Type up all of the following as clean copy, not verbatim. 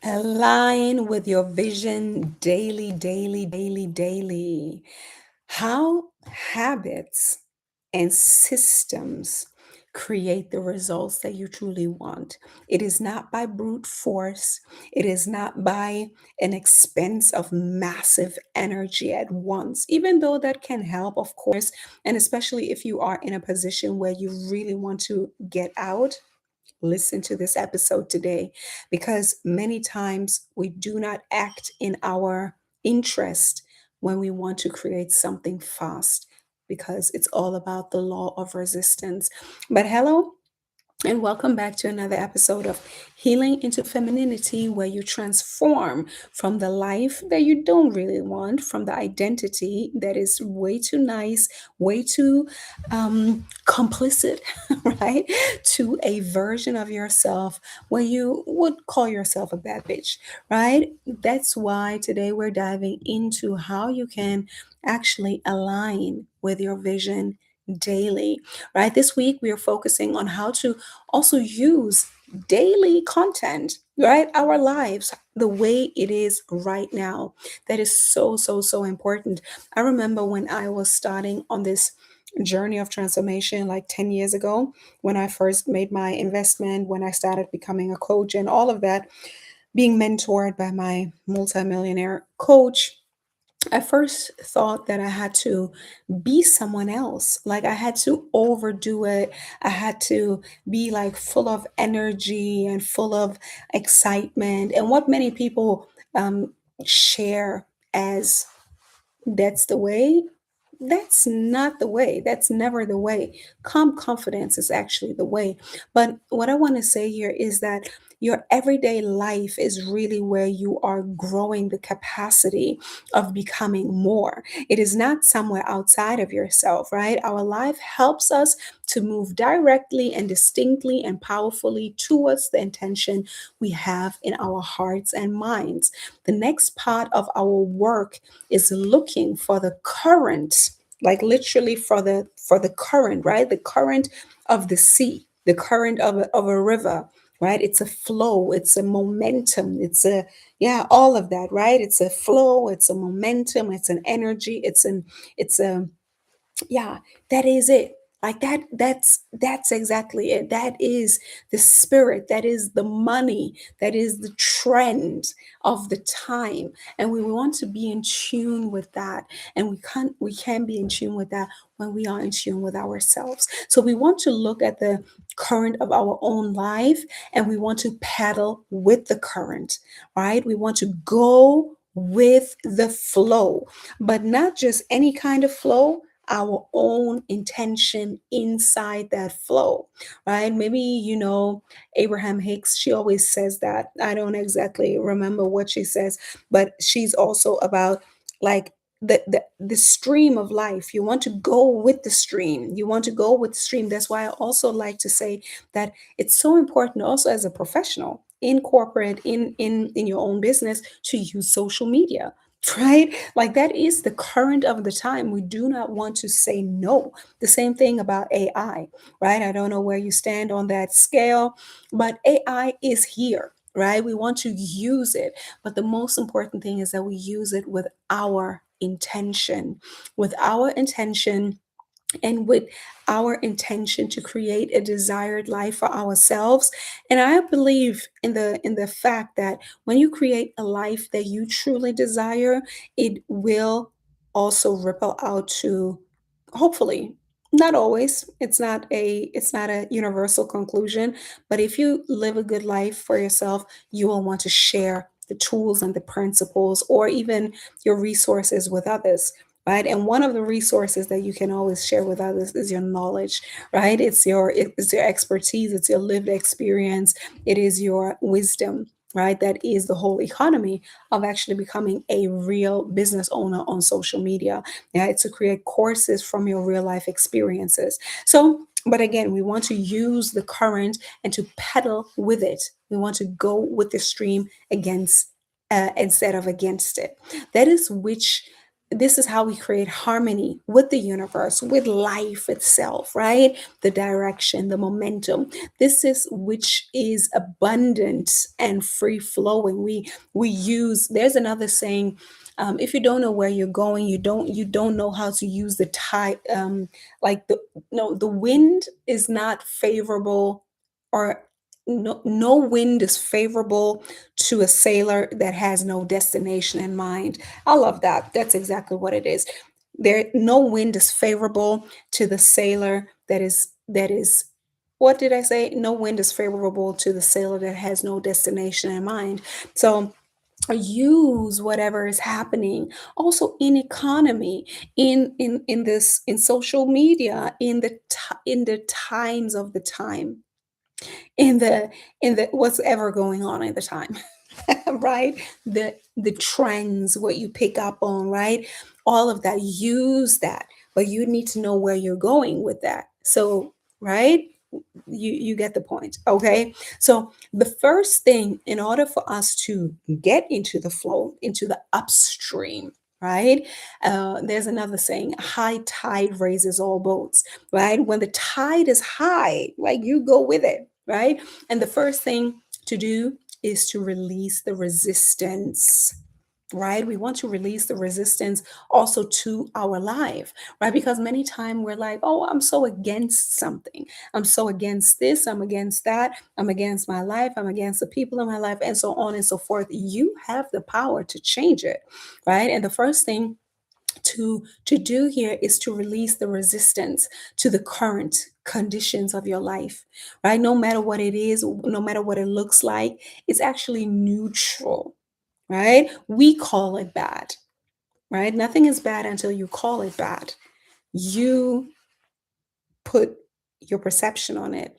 Align with your vision daily, daily, daily, daily. How habits and systems create the results that you truly want. It is not by brute force, it is not by an expense of massive energy at once, even though that can help, of course. And especially if you are in a position where you really want to get out. Listen to this episode today because many times we do not act in our interest when we want to create something fast because it's all about the law of resistance. But hello, and welcome back to another episode of Healing into Femininity, where you transform from the life that you don't really want, from the identity that is way too nice, way too complicit, right? To a version of yourself where you would call yourself a bad bitch, right? That's why today we're diving into how you can actually align with your vision daily, right? This week we are focusing on how to also use daily content, right? Our lives the way it is right now. That is so, so, so important. I remember when I was starting on this journey of transformation like 10 years ago, when I first made my investment, when I started becoming a coach and all of that, being mentored by my multimillionaire coach. I first thought that I had to be someone else. Like I had to overdo it. I had to be like full of energy and full of excitement. And what many people share as that's the way. That's not the way. That's never the way. Calm confidence is actually the way. But what I want to say here is that your everyday life is really where you are growing the capacity of becoming more. It is not somewhere outside of yourself, right? Our life helps us to move directly and distinctly and powerfully towards the intention we have in our hearts and minds. The next part of our work is looking for the current, like literally for the current, right? The current of the sea, the current of a river, right? It's a flow, it's a momentum, it's a yeah, all of that, right? It's a flow, it's a momentum, it's an energy, it's a yeah, that is it. Like that's exactly it. That is the spirit, that is the money, that is the trend of the time. And we want to be in tune with that. And we can be in tune with that when we are in tune with ourselves. So we want to look at the current of our own life and we want to paddle with the current, right? We want to go with the flow, but not just any kind of flow, our own intention inside that flow, right? Maybe Abraham Hicks, she always says that. I don't exactly remember what she says, but she's also about like the stream of life. You want to go with the stream. You want to go with the stream. That's why I also like to say that it's so important also as a professional in corporate, in your own business, to use social media, right? Like that is the current of the time. We do not want to say no. The same thing about AI, right? I don't know where you stand on that scale, but AI is here, right? We want to use it. But the most important thing is that we use it with our intention and with our intention to create a desired life for ourselves. And I believe in the fact that when you create a life that you truly desire, it will also ripple out to, hopefully, not always, it's not a universal conclusion, but if you live a good life for yourself, you will want to share the tools and the principles or even your resources with others, right? And one of the resources that you can always share with others is your knowledge, right? It's your expertise, it's your lived experience, it is your wisdom, right? That is the whole economy of actually becoming a real business owner on social media. Yeah, it's to create courses from your real life experiences. So but again, we want to use the current and to pedal with it. We want to go with the stream against instead of against it. That is which this is how we create harmony with the universe, with life itself, right? The direction, the momentum. This is which is abundant and free flowing. We use. There's another saying. If you don't know where you're going, you don't know how to use the tide. Like the no, the wind is not favorable, or no wind is favorable to a sailor that has no destination in mind. I love that. That's exactly what it is. There, no wind is favorable to the sailor that is. What did I say? No wind is favorable to the sailor that has no destination in mind. So use whatever is happening also in economy, in this, in social media, in the times of the time, in the what's ever going on at the time. Right, the trends, what you pick up on, right, all of that, use that, but you need to know where you're going with that. So, right, you get the point. Okay, so the first thing, in order for us to get into the flow, into the upstream, right, there's another saying, high tide raises all boats. Right, when the tide is high, like, you go with it, right? And the first thing to do is to release the resistance. Right, we want to release the resistance also to our life, right? Because many times we're like, oh, I'm so against something, I'm so against this, I'm against that, I'm against my life, I'm against the people in my life, and so on and so forth. You have the power to change it, right? And the first thing to do here is to release the resistance to the current conditions of your life, right? No matter what it is, no matter what it looks like, it's actually neutral, right? We call it bad, right? Nothing is bad until you call it bad. You put your perception on it,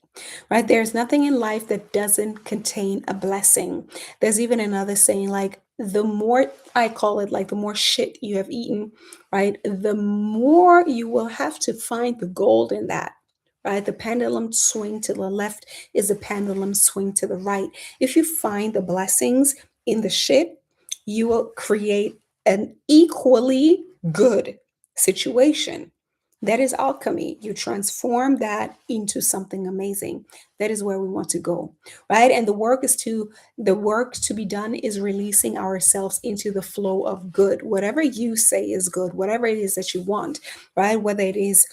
right? There's nothing in life that doesn't contain a blessing. There's even another saying, like, the more, I call it, like, the more shit you have eaten, right, the more you will have to find the gold in that, right? The pendulum swing to the left is the pendulum swing to the right. If you find the blessings in the shit, you will create an equally good situation. That is alchemy. You transform that into something amazing. That is where we want to go, right? And the work to be done is releasing ourselves into the flow of good. Whatever you say is good, whatever it is that you want, right? Whether it is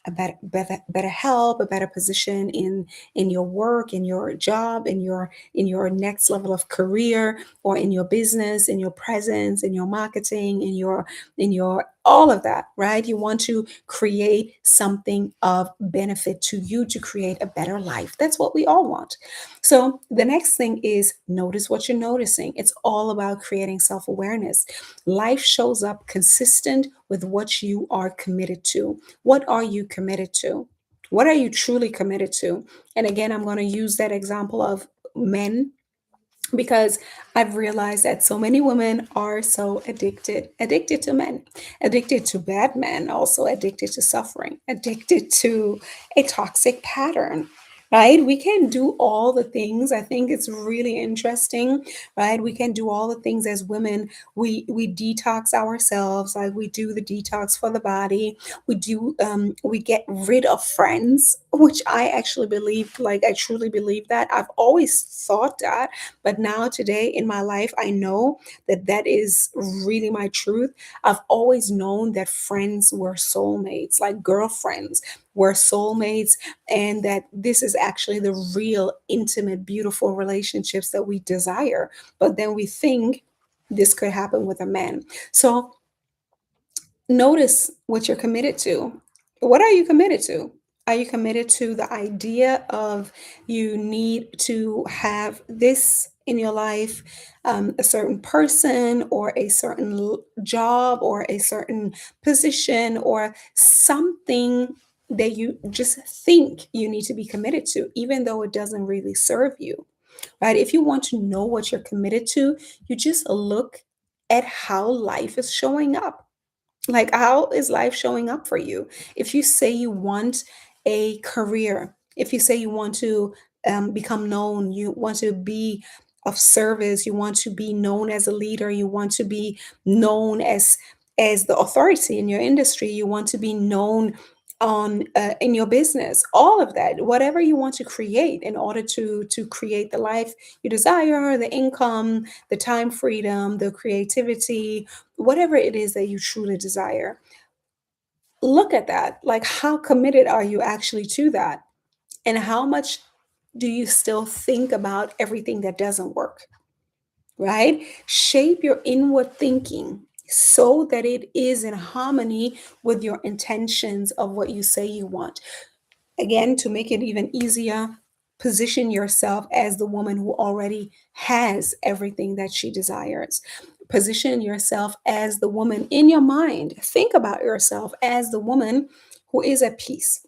a better help, a better position in your work, in your job, in your next level of career, or in your business, in your presence, in your marketing, in your all of that, right? You want to create something of benefit to you, to create a better life. That's what we all want. So the next thing is, notice what you're noticing. It's all about creating self-awareness. Life shows up consistent with what you are committed to. What are you committed to? What are you truly committed to? And again, I'm going to use that example of men, because I've realized that so many women are so addicted to men, addicted to bad men, also addicted to suffering, addicted to a toxic pattern. Right? We can do all the things. I think it's really interesting, right? We can do all the things as women. We detox ourselves, like we do the detox for the body. We get rid of friends, which I actually believe, like, I truly believe that. I've always thought that, but now, today in my life, I know that that is really my truth. I've always known that friends were soulmates, like girlfriends were soulmates, and that this is actually the real, intimate, beautiful relationships that we desire. But then we think this could happen with a man. So notice what you're committed to. What are you committed to? Are you committed to the idea of, you need to have this in your life, a certain person, or a certain job, or a certain position, or something that you just think you need to be committed to, even though it doesn't really serve you, right? If you want to know what you're committed to, you just look at how life is showing up. Like, how is life showing up for you? If you say you want a career, if you say you want to become known, you want to be of service, you want to be known as a leader, you want to be known as as the authority in your industry. You want to be known on in your business. All of that, whatever you want to create in order to create the life you desire, the income, the time freedom, the creativity, whatever it is that you truly desire. Look at that. Like, how committed are you actually to that? And how much do you still think about everything that doesn't work? Right? Shape your inward thinking so that it is in harmony with your intentions of what you say you want. Again, to make it even easier, position yourself as the woman who already has everything that she desires. Position yourself as the woman in your mind. Think about yourself as the woman who is at peace,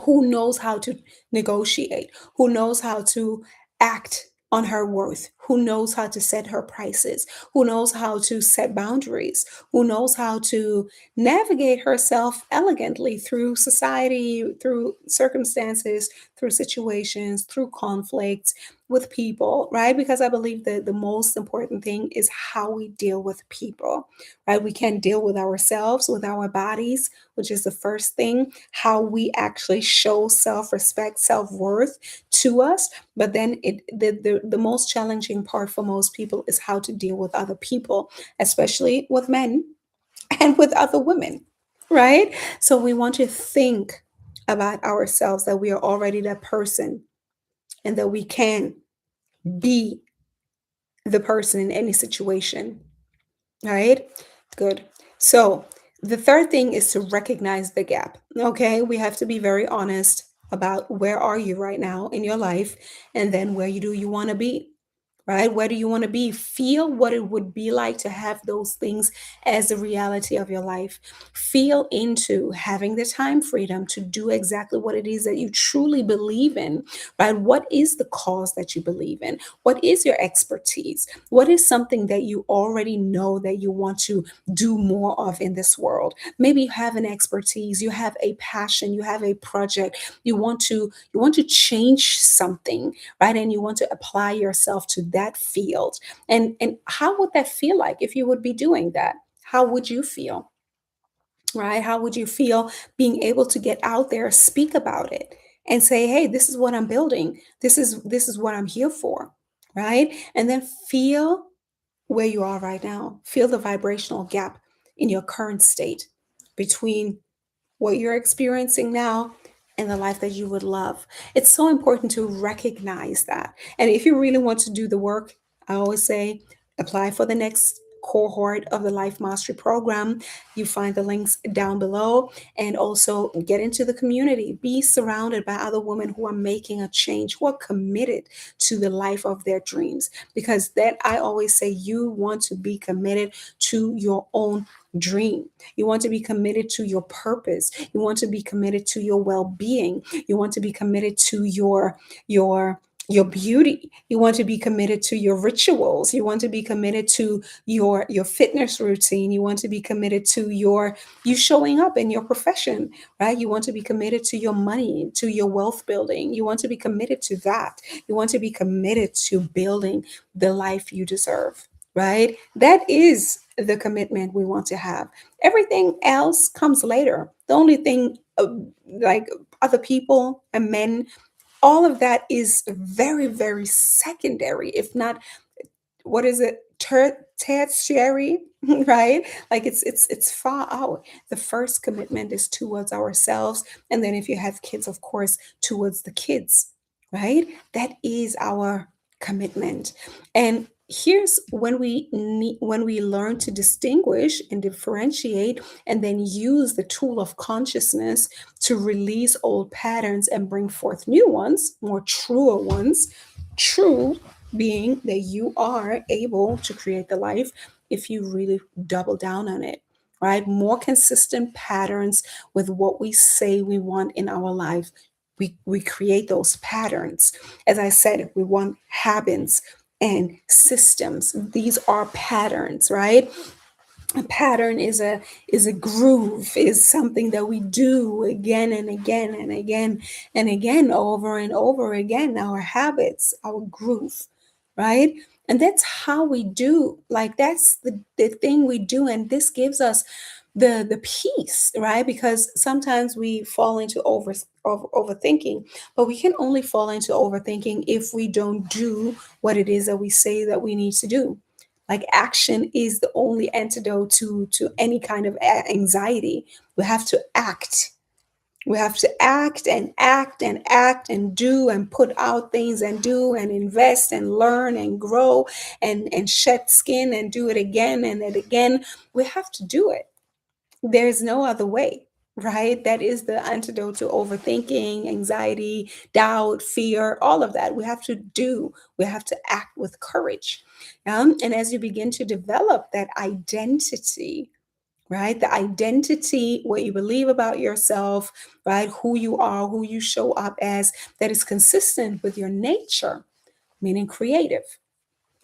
who knows how to negotiate, who knows how to act on her worth, who knows how to set her prices, who knows how to set boundaries, who knows how to navigate herself elegantly through society, through circumstances, through situations, through conflicts with people, right? Because I believe that the most important thing is how we deal with people, right? We can deal with ourselves, with our bodies, which is the first thing, how we actually show self-respect, self-worth to us. But then the most challenging part for most people is how to deal with other people, especially with men and with other women, right? So we want to think about ourselves, that we are already that person and that we can be the person in any situation. All right, good. So the third thing is to recognize the gap. Okay, we have to be very honest about where are you right now in your life, and then where do you want to be, right? Where do you want to be? Feel what it would be like to have those things as the reality of your life. Feel into having the time freedom to do exactly what it is that you truly believe in, right? What is the cause that you believe in? What is your expertise? What is something that you already know that you want to do more of in this world? Maybe you have an expertise, you have a passion, you have a project, you want to change something, right? And you want to apply yourself to that field. And how would that feel like if you would be doing that? How would you feel? Right? How would you feel being able to get out there, speak about it, and say, "Hey, this is what I'm building. This is what I'm here for." Right? And then feel where you are right now. Feel the vibrational gap in your current state between what you're experiencing now and the life that you would love. It's so important to recognize that. And if you really want to do the work, I always say apply for the next cohort of the Life Mastery Program. You find the links down below, and also get into the community. Be surrounded by other women who are making a change, who are committed to the life of their dreams. Because that, I always say, you want to be committed to your own dream. You want to be committed to your purpose. You want to be committed to your well-being. You want to be committed to your beauty. You want to be committed to your rituals. You want to be committed to your fitness routine. You want to be committed to you showing up in your profession, right? You want to be committed to your money, to your wealth building. You want to be committed to that. You want to be committed to building the life you deserve, right? That is the commitment we want to have. Everything else comes later. The only thing, like other people and men, all of that is very, very secondary, if not, what is it, tertiary, right? Like it's far out. The first commitment is towards ourselves, and then if you have kids, of course, towards the kids, right? That is our commitment. And here's when we learn to distinguish and differentiate, and then use the tool of consciousness to release old patterns and bring forth new ones, more truer ones. True being that you are able to create the life if you really double down on it, right? More consistent patterns with what we say we want in our life. We create those patterns. As I said, we want habits and systems. These are patterns, right? A pattern is a groove, is something that we do again and again and again and again, over and over again. Our habits, our groove, right? And that's how we do, like that's the thing we do. And this gives us the peace, right? Because sometimes we fall into overthinking, but we can only fall into overthinking if we don't do what it is that we say that we need to do. Like action is the only antidote to any kind of anxiety. We have to act. We have to act and act and act and do and put out things and do and invest and learn and grow and shed skin and do it again and it again. We have to do it. There's no other way, right? That is the antidote to overthinking, anxiety, doubt, fear, all of that. We have to do, we have to act with courage. And as you begin to develop that identity, right? The identity, what you believe about yourself, right? Who you are, who you show up as, that is consistent with your nature, meaning creative,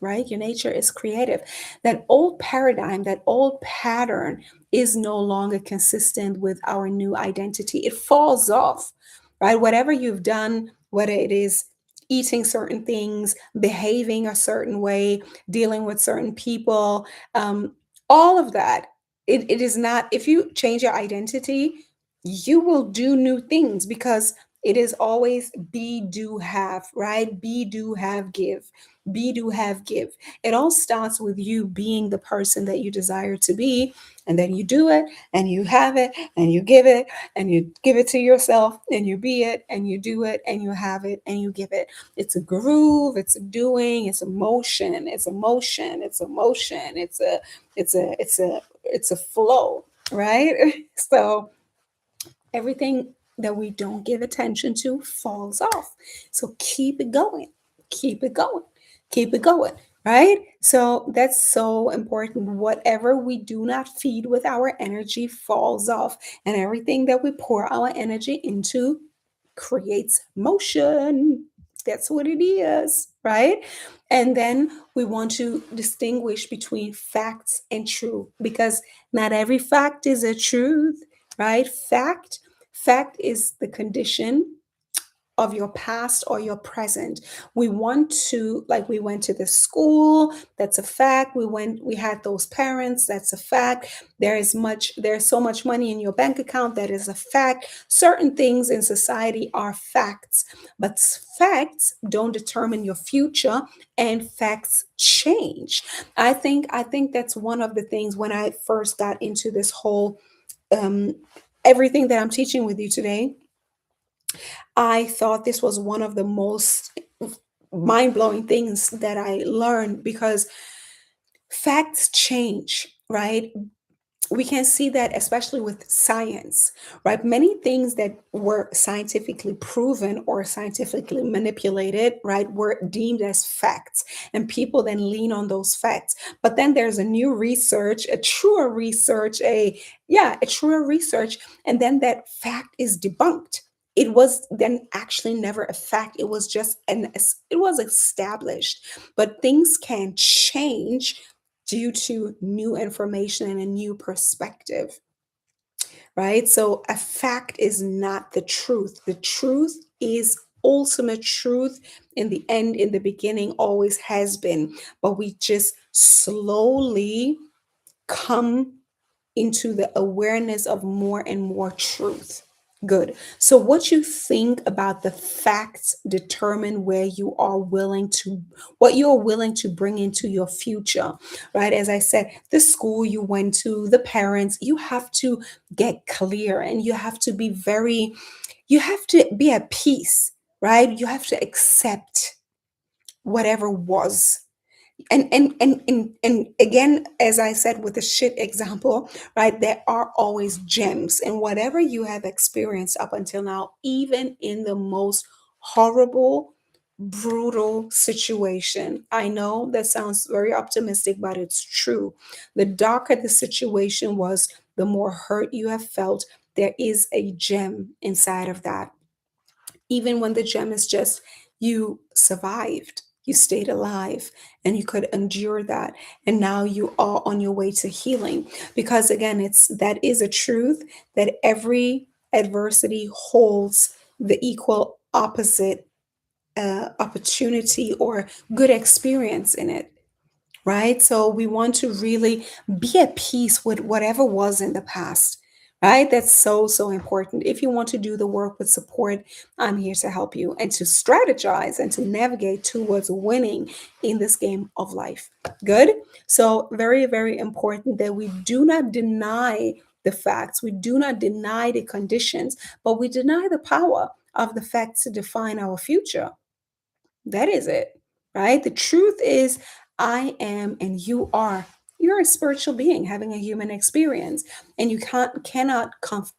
right? Your nature is creative. That old paradigm, that old pattern is no longer consistent with our new identity. It falls off, right? Whatever you've done, whether it is eating certain things, behaving a certain way, dealing with certain people, all of that, it is not, if you change your identity, you will do new things because it is always be, do, have, right? Be, do, have, give. Be, do, have, give. It all starts with you being the person that you desire to be. And then you do it and you have it and you give it to yourself and you be it and you do it and you have it and you give it. It's a groove, it's a doing, it's a motion, it's a motion, it's a motion, it's a flow, right? So everything that we don't give attention to falls off. So keep it going, keep it going, keep it going, right? So that's so important. Whatever we do not feed with our energy falls off, and everything that we pour our energy into creates motion. That's what it is, right? And then we want to distinguish between facts and truth because not every fact is a truth, right? Fact is the condition of your past or your present. We want to, like, we went to the school, that's a fact. We had those parents, that's a fact. There's so much money in your bank account, that is a fact. Certain things in society are facts, but facts don't determine your future, and facts change. I think that's one of the things when I first got into this whole um everything that I'm teaching with you today. I thought this was one of the most mind blowing things that I learned because facts change, right? We can see that especially with science, right? Many things that were scientifically proven or scientifically manipulated, right, were deemed as facts, and people then lean on those facts. But then there's a new research, a truer research, a truer research, and then that fact is debunked. It was then actually never a fact. It was just it was established. But things can change due to new information and a new perspective, right? So a fact is not the truth. The truth is ultimate truth in the end, in the beginning, always has been. But we just slowly come into the awareness of more and more truth. Good. So, what you think about the facts determine where you are willing to, what you're willing to bring into your future, right? As I said, the school you went to, the parents, you have to get clear and you have to be very, you have to be at peace, right? You have to accept whatever was, and again, as I said with the shit example, right, there are always gems in whatever you have experienced up until now, even in the most horrible, brutal situation. I know that sounds very optimistic, but it's true. The darker the situation was, the more hurt you have felt. There is a gem inside of that, even when the gem is just you survived, you stayed alive, and you could endure that. And now you are on your way to healing. Because again, that is a truth that every adversity holds the equal opposite opportunity or good experience in it, right? So we want to really be at peace with whatever was in the past, right? That's so, so important. If you want to do the work with support, I'm here to help you and to strategize and to navigate towards winning in this game of life. Good. So, very, very important that we do not deny the facts, we do not deny the conditions, but we deny the power of the facts to define our future. That is it, right? The truth is, I am and you are. You're a spiritual being having a human experience, and you cannot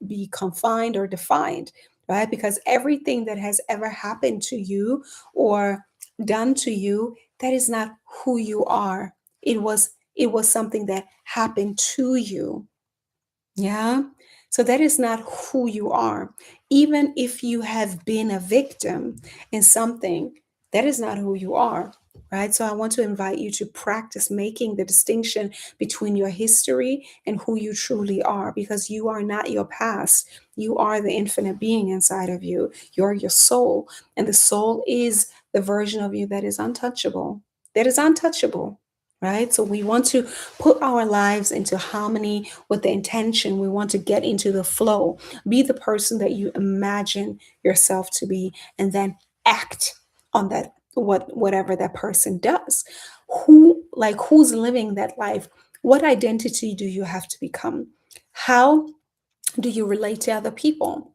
be confined or defined, right? Because everything that has ever happened to you or done to you, that is not who you are. It was something that happened to you. Yeah. So that is not who you are. Even if you have been a victim in something, that is not who you are. Right. So I want to invite you to practice making the distinction between your history and who you truly are, because you are not your past. You are the infinite being inside of you. You're your soul. And the soul is the version of you that is untouchable. That is untouchable. Right. So we want to put our lives into harmony with the intention. We want to get into the flow, be the person that you imagine yourself to be, and then act on that, whatever that person does. Who's living that life? What identity do you have to become? How do you relate to other people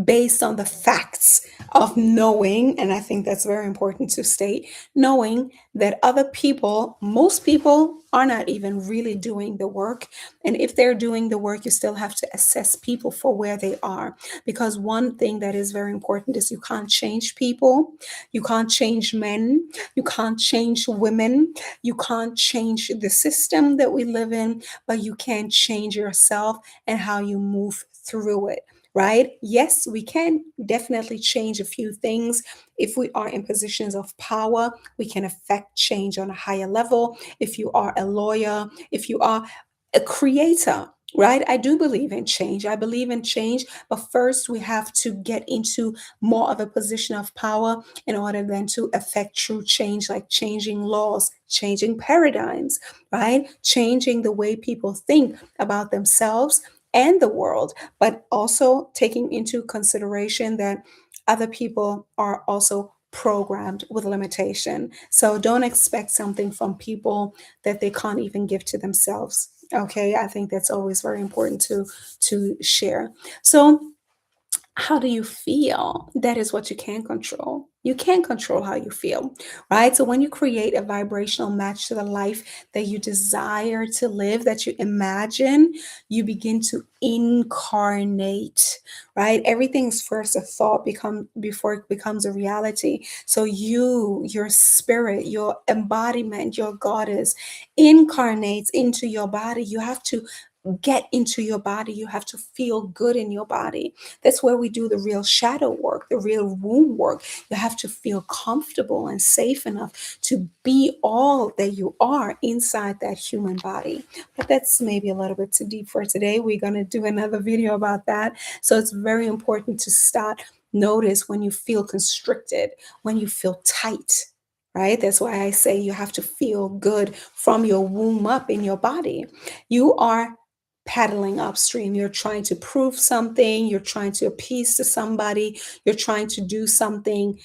based on the facts of knowing, and I think that's very important to state, knowing that other people, most people are not even really doing the work. And if they're doing the work, you still have to assess people for where they are, because one thing that is very important is you can't change people. You can't change men, you can't change women, you can't change the system that we live in, but you can change yourself and how you move through it, right? Yes, we can definitely change a few things. If we are in positions of power, we can affect change on a higher level. If you are a lawyer, if you are a creator, right? I do believe in change. I believe in change, but first we have to get into more of a position of power in order then to affect true change, like changing laws, changing paradigms, right? Changing the way people think about themselves and the world, but also taking into consideration that other people are also programmed with limitation. So don't expect something from people that they can't even give to themselves. Okay, I think that's always very important to share. So how do you feel? That is what you can control. You can control how you feel, right? So when you create a vibrational match to the life that you desire to live, that you imagine, you begin to incarnate, right? Everything's first a thought before it becomes a reality. So your spirit, your embodiment, your goddess incarnates into your body. You have to get into your body. You have to feel good in your body. That's where we do the real shadow work, the real womb work. You have to feel comfortable and safe enough to be all that you are inside that human body. But that's maybe a little bit too deep for today. We're going to do another video about that. So it's very important to start notice when you feel constricted, when you feel tight. Right? That's why I say you have to feel good from your womb up in your body. You are paddling upstream. You're trying to prove something, you're trying to appease to somebody, you're trying to do something,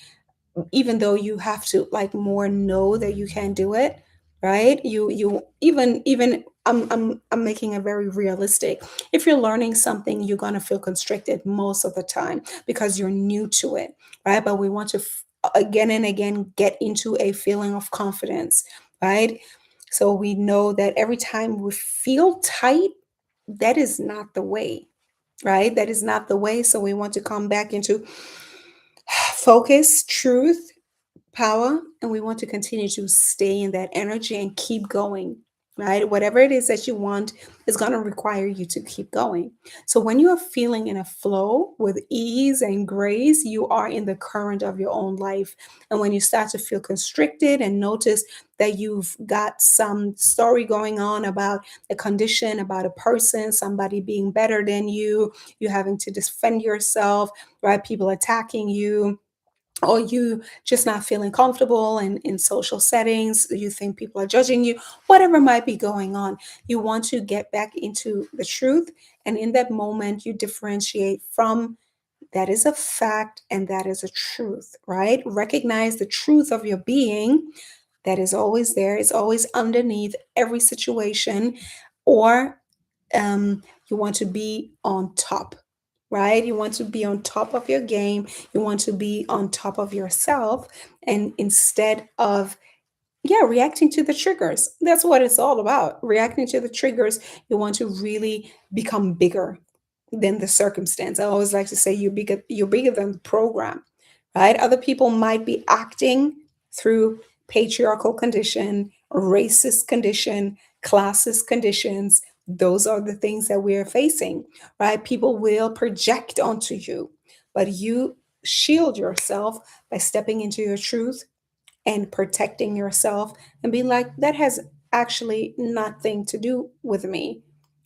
even though you have to like more know that you can do it, right? You even I'm making it very realistic. If you're learning something, you're going to feel constricted most of the time because you're new to it, right? But we want to again and again get into a feeling of confidence, right? So we know that every time we feel tight, that is not the way, right? That is not the way. So we want to come back into focus, truth, power, and we want to continue to stay in that energy and keep going, right? Whatever it is that you want is going to require you to keep going. So when you are feeling in a flow with ease and grace, you are in the current of your own life. And when you start to feel constricted and notice that you've got some story going on about a condition, about a person, somebody being better than you having to defend yourself, right? People attacking you, or you just not feeling comfortable in social settings, you think people are judging you, whatever might be going on, you want to get back into the truth. And in that moment, you differentiate from that is a fact and that is a truth, right? Recognize the truth of your being that is always there, it's always underneath every situation, or you want to be on top, right? You want to be on top of your game. You want to be on top of yourself. And instead of, yeah, reacting to the triggers, that's what it's all about. Reacting to the triggers, you want to really become bigger than the circumstance. I always like to say you're bigger than the program, right? Other people might be acting through patriarchal condition, racist condition, classist conditions. Those are the things that we're facing, right? People will project onto you, but you shield yourself by stepping into your truth and protecting yourself and be like, that has actually nothing to do with me,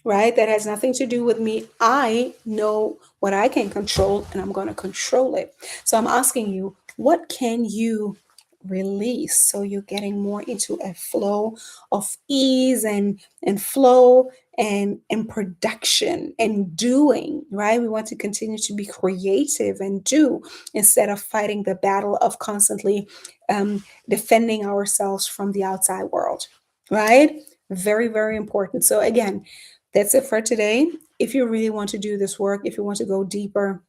right? That has nothing to do with me. I know what I can control and I'm going to control it. So I'm asking you, what can you release so you're getting more into a flow of ease and flow and production and doing, right? We want to continue to be creative and do instead of fighting the battle of constantly defending ourselves from the outside world, right? Very, very important. So, again, that's it for today. If you really want to do this work, if you want to go deeper,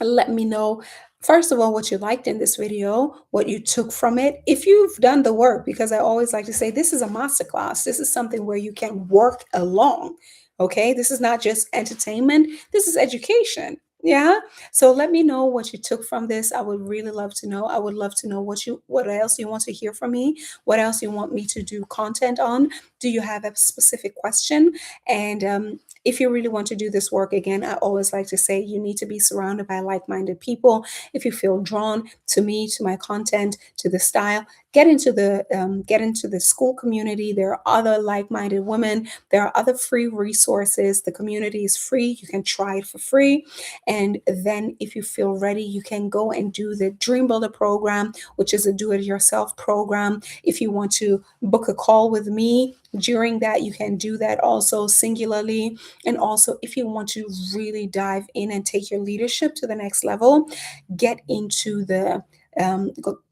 let me know, first of all, what you liked in this video, what you took from it, if you've done the work, because I always like to say this is a masterclass. This is something where you can work along. Okay, this is not just entertainment, this is education. Yeah. So let me know what you took from this. I would really love to know. I would love to know what else you want to hear from me, what else you want me to do content on. Do you have a specific question? And if you really want to do this work, again, I always like to say you need to be surrounded by like-minded people. If you feel drawn to me, to my content, to the style, get into the school community. There are other like-minded women. There are other free resources. The community is free. You can try it for free. And then if you feel ready, you can go and do the Dream Builder program, which is a do-it-yourself program. If you want to book a call with me during that, you can do that also singularly. And also, if you want to really dive in and take your leadership to the next level, get into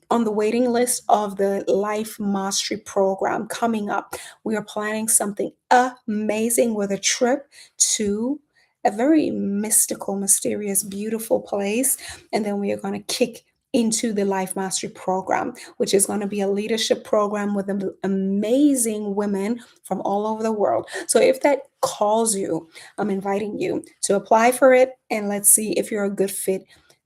on the waiting list of the Life Mastery Program coming up. We are planning something amazing with a trip to a very mystical, mysterious, beautiful place. And then we are going to kick into the Life Mastery Program, which is going to be a leadership program with amazing women from all over the world. So if that calls you, I'm inviting you to apply for it, and let's see if you're a good fit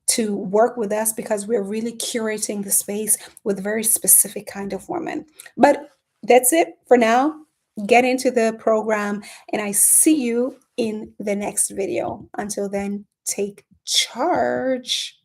to work with us, because we're really curating the space with very specific kind of women. But that's it for now. Get into the program, and I see you in the next video. Until then, take charge.